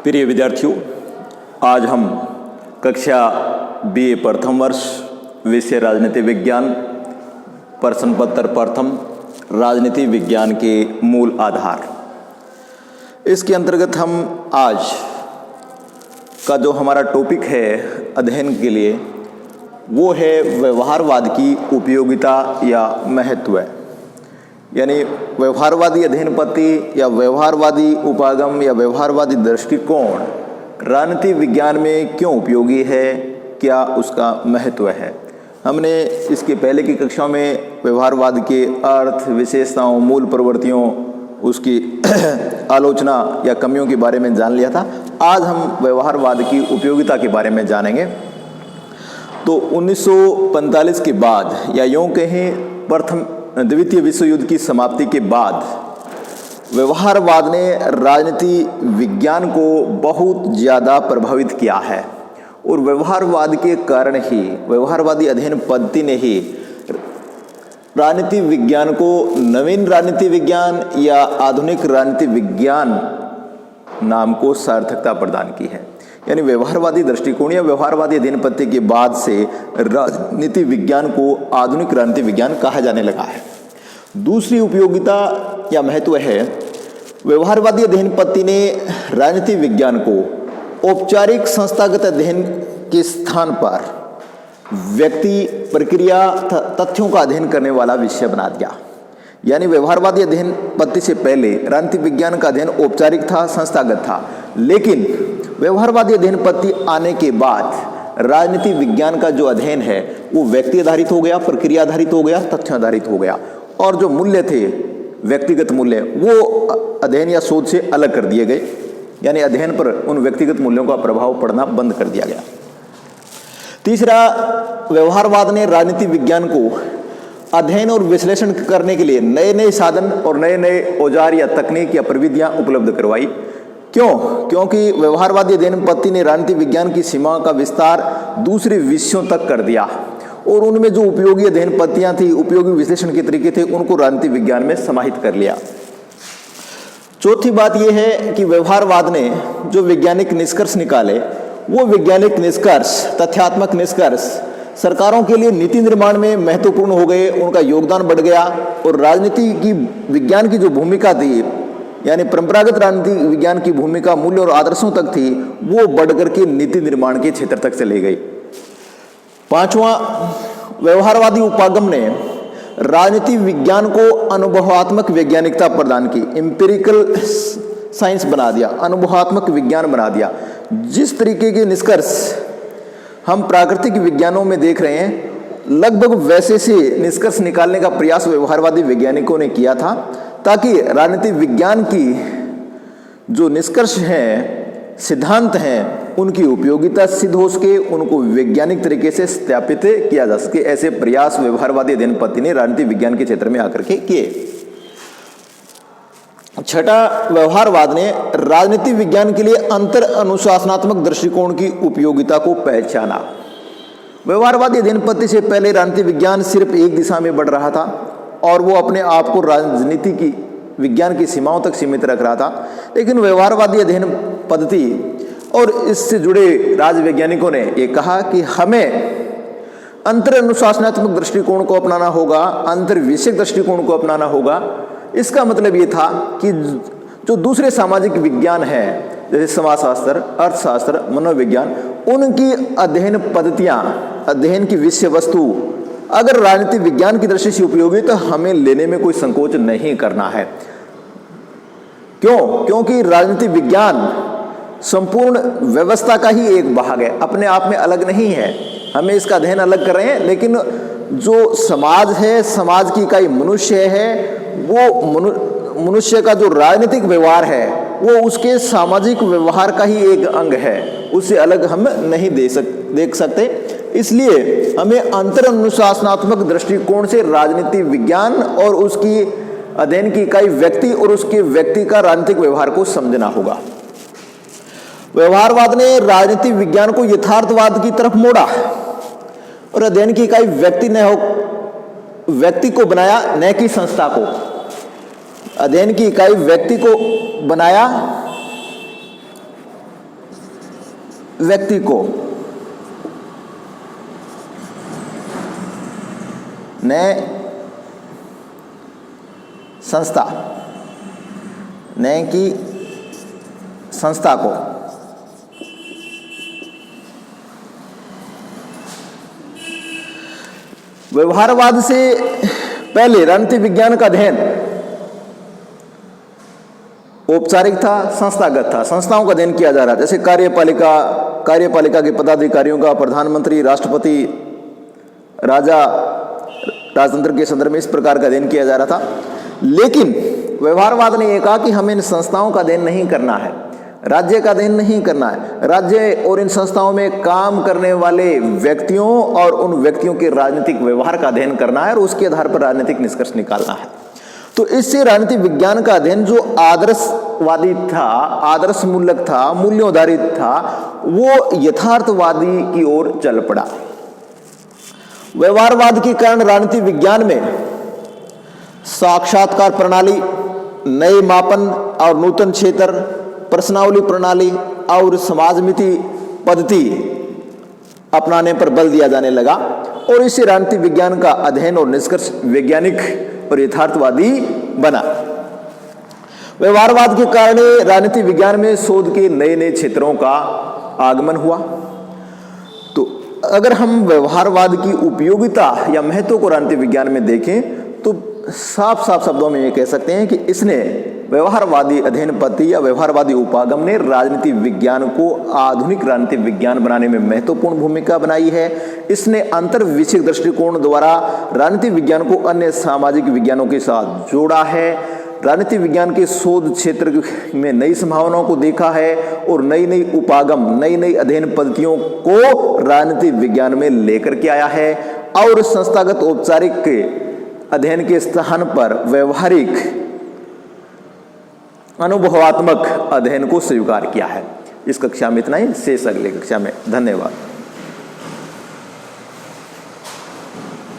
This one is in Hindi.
प्रिय विद्यार्थियों, आज हम कक्षा BA प्रथम वर्ष विषय राजनीति विज्ञान प्रश्न पत्र प्रथम राजनीति विज्ञान के मूल आधार, इसके अंतर्गत हम आज का जो हमारा टॉपिक है अध्ययन के लिए वो है व्यवहारवाद की उपयोगिता या महत्व। यानी व्यवहारवादी अध्ययन पद्धति या व्यवहारवादी उपागम या व्यवहारवादी दृष्टिकोण राजनीति विज्ञान में क्यों उपयोगी है, क्या उसका महत्व है। हमने इसके पहले की कक्षाओं में व्यवहारवाद के अर्थ, विशेषताओं, मूल प्रवृत्तियों, उसकी आलोचना या कमियों के बारे में जान लिया था। आज हम व्यवहारवाद की उपयोगिता के बारे में जानेंगे। तो 1945 के बाद या यूँ कहें द्वितीय विश्व युद्ध की समाप्ति के बाद व्यवहारवाद ने राजनीति विज्ञान को बहुत ज़्यादा प्रभावित किया है और व्यवहारवाद के कारण ही व्यवहारवादी अध्ययन पद्धति ने ही राजनीति विज्ञान को नवीन राजनीति विज्ञान या आधुनिक राजनीति विज्ञान नाम को सार्थकता प्रदान की है। यानी व्यवहारवादी दृष्टिकोण या व्यवहारवादी अध्ययन पद्धति के बाद से राजनीति विज्ञान को आधुनिक राजनीति विज्ञान कहा जाने लगा है। दूसरी उपयोगिता या महत्व है, व्यवहारवादी अध्ययन पद्धति ने राजनीति विज्ञान को औपचारिक संस्थागत अध्ययन के स्थान पर व्यक्ति, प्रक्रिया, तथ्यों का अध्ययन करने वाला विषय बना दिया। यानी व्यवहारवादी अध्ययन पद्धति से पहले राजनीति विज्ञान का अध्ययन औपचारिक था, संस्थागत था, लेकिन व्यवहारवादी अध्ययन पद्धति आने के बाद राजनीति विज्ञान का जो अध्ययन है वो व्यक्ति आधारित हो गया, प्रक्रिया आधारित हो गया, तथ्य आधारित हो गया और जो मूल्य थे, व्यक्तिगत मूल्य, वो अध्ययन या शोध से अलग कर दिए गए। यानी अध्ययन पर उन व्यक्तिगत मूल्यों का प्रभाव पड़ना बंद कर दिया गया। तीसरा, व्यवहारवाद ने राजनीति विज्ञान को अध्ययन और विश्लेषण करने के लिए नए नए साधन और नए नए औजार या तकनीक या प्रविधियां उपलब्ध करवाई। क्यों? क्योंकि व्यवहारवादी अध्ययन पद्धति ने राजनीति विज्ञान की सीमा का विस्तार दूसरे विषयों तक कर दिया और उनमें जो उपयोगी अध्ययन पद्धतियां थी, उपयोगी विश्लेषण के तरीके थे, उनको राजनीति विज्ञान में समाहित कर लिया। चौथी बात यह है कि व्यवहारवाद ने जो वैज्ञानिक निष्कर्ष निकाले वो वैज्ञानिक निष्कर्ष, तथ्यात्मक निष्कर्ष सरकारों के लिए नीति निर्माण में महत्वपूर्ण हो गए, उनका योगदान बढ़ गया और राजनीति की विज्ञान की जो भूमिका थी, यानी परंपरागत राजनीति विज्ञान की भूमिका मूल्य और आदर्शों तक थी, वो बढ़ करके नीति निर्माण के क्षेत्र तक चली गई। पांचवा, व्यवहारवादी उपागम ने राजनीति विज्ञान को अनुभवात्मक वैज्ञानिकता प्रदान की, एम्पिरिकल साइंस बना दिया, अनुभवात्मक विज्ञान बना दिया। जिस तरीके के निष्कर्ष हम प्राकृतिक विज्ञानों में देख रहे हैं, लगभग वैसे से निष्कर्ष निकालने का प्रयास व्यवहारवादी वैज्ञानिकों ने किया था, ताकि राजनीति विज्ञान की जो निष्कर्ष हैं, सिद्धांत हैं, उनकी उपयोगिता सिद्ध हो सके, उनको वैज्ञानिक तरीके से सत्यापित किया जा सके। ऐसे प्रयास व्यवहारवादी अध्ययन पद्धति ने राजनीति विज्ञान के क्षेत्र में आकर के किए। छठा, व्यवहारवाद ने राजनीति विज्ञान के लिए अंतर अनुशासनात्मक दृष्टिकोण की उपयोगिता को पहचाना। व्यवहारवादी अध्ययन पद्धति से पहले राजनीति विज्ञान सिर्फ एक दिशा में बढ़ रहा था और वो अपने आप को राजनीति की विज्ञान की सीमाओं तक सीमित रख रहा था, लेकिन व्यवहारवादी अध्ययन पद्धति और इससे जुड़े राजवैज्ञानिकों ने ये कहा कि हमें अंतर अनुशासनात्मक दृष्टिकोण को अपनाना होगा, अंतर विषयक दृष्टिकोण को अपनाना होगा। इसका मतलब ये था कि जो दूसरे सामाजिक विज्ञान हैं, जैसे समाजशास्त्र, अर्थशास्त्र, मनोविज्ञान, उनकी अध्ययन पद्धतियां, अध्ययन की विषय वस्तु अगर राजनीति विज्ञान की दृष्टि से उपयोगी तो हमें लेने में कोई संकोच नहीं करना है। क्यों? क्योंकि राजनीति विज्ञान संपूर्ण व्यवस्था का ही एक भाग है, अपने आप में अलग नहीं है। हमें इसका अध्ययन अलग कर रहे हैं, लेकिन जो समाज है, समाज की इकाई मनुष्य है, वो मनुष्य का जो राजनीतिक व्यवहार है वो उसके सामाजिक व्यवहार का ही एक अंग है, उससे अलग हम नहीं देख सकते। इसलिए हमें अंतर अनुशासनात्मक दृष्टिकोण से राजनीति विज्ञान और उसकी अध्ययन की इकाई व्यक्ति और उसके व्यक्ति का राजनीतिक व्यवहार को समझना होगा। व्यवहारवाद ने राजनीति विज्ञान को यथार्थवाद की तरफ मोड़ा और अध्ययन की इकाई व्यक्ति को बनाया, न कि संस्था को। अध्ययन की इकाई व्यक्ति को बनाया व्यक्ति को नए संस्था को व्यवहारवाद से पहले राजनीतिक विज्ञान का अध्ययन औपचारिक था, संस्थागत था। संस्थाओं का अध्ययन किया जा रहा था, जैसे कार्यपालिका के पदाधिकारियों का, प्रधानमंत्री, राष्ट्रपति, राजा, राजतंत्र के संदर्भ में इस प्रकार का अध्ययन किया जा रहा था। लेकिन व्यवहारवाद ने यह कहा कि हमें इन संस्थाओं का अध्ययन नहीं करना है, राज्य का अध्ययन नहीं करना है। राज्य और इन संस्थाओं में काम करने वाले व्यक्तियों और उन व्यक्तियों के राजनीतिक व्यवहार का अध्ययन करना है और उसके आधार पर राजनीतिक निष्कर्ष निकालना है। तो इससे राजनीतिक विज्ञान का अध्ययन जो आदर्शवादी था, आदर्श मूलक था, मूल्योधारित था, वो यथार्थवादी की ओर चल पड़ा। व्यवहारवाद के कारण राजनीतिक विज्ञान में साक्षात्कार प्रणाली, नए मापन और नूतन क्षेत्र, प्रश्नावली प्रणाली और समाजमिति पद्धति अपनाने पर बल दिया जाने लगा और इससे राजनीतिक विज्ञान का अध्ययन और निष्कर्ष वैज्ञानिक और यथार्थवादी बना। व्यवहारवाद के कारण राजनीतिक विज्ञान में शोध के नए नए क्षेत्रों का आगमन हुआ। तो अगर हम व्यवहारवाद की उपयोगिता या महत्व को राजनीतिक विज्ञान में देखें तो साफ शब्दों में ये कह सकते हैं कि इसने व्यवहारवादी अध्ययन पद्धति या व्यवहारवादी उपागम ने राजनीतिक विज्ञान को आधुनिक राजनीतिक विज्ञान बनाने में महत्वपूर्ण भूमिका बनाई है। इसने अंतर विषयक दृष्टिकोण द्वारा राजनीतिक विज्ञान को अन्य सामाजिक विज्ञानों के साथ जोड़ा है, राजनीतिक विज्ञान के शोध क्षेत्र में नई संभावनाओं को देखा है और नई उपागम, नई अध्ययन पद्धतियों को राजनीतिक विज्ञान में लेकर के आया है और संस्थागत औपचारिक अध्ययन के स्थान पर व्यवहारिक अनुभवात्मक अध्ययन को स्वीकार किया है। इस कक्षा में इतना ही, शेष अगले कक्षा में। धन्यवाद।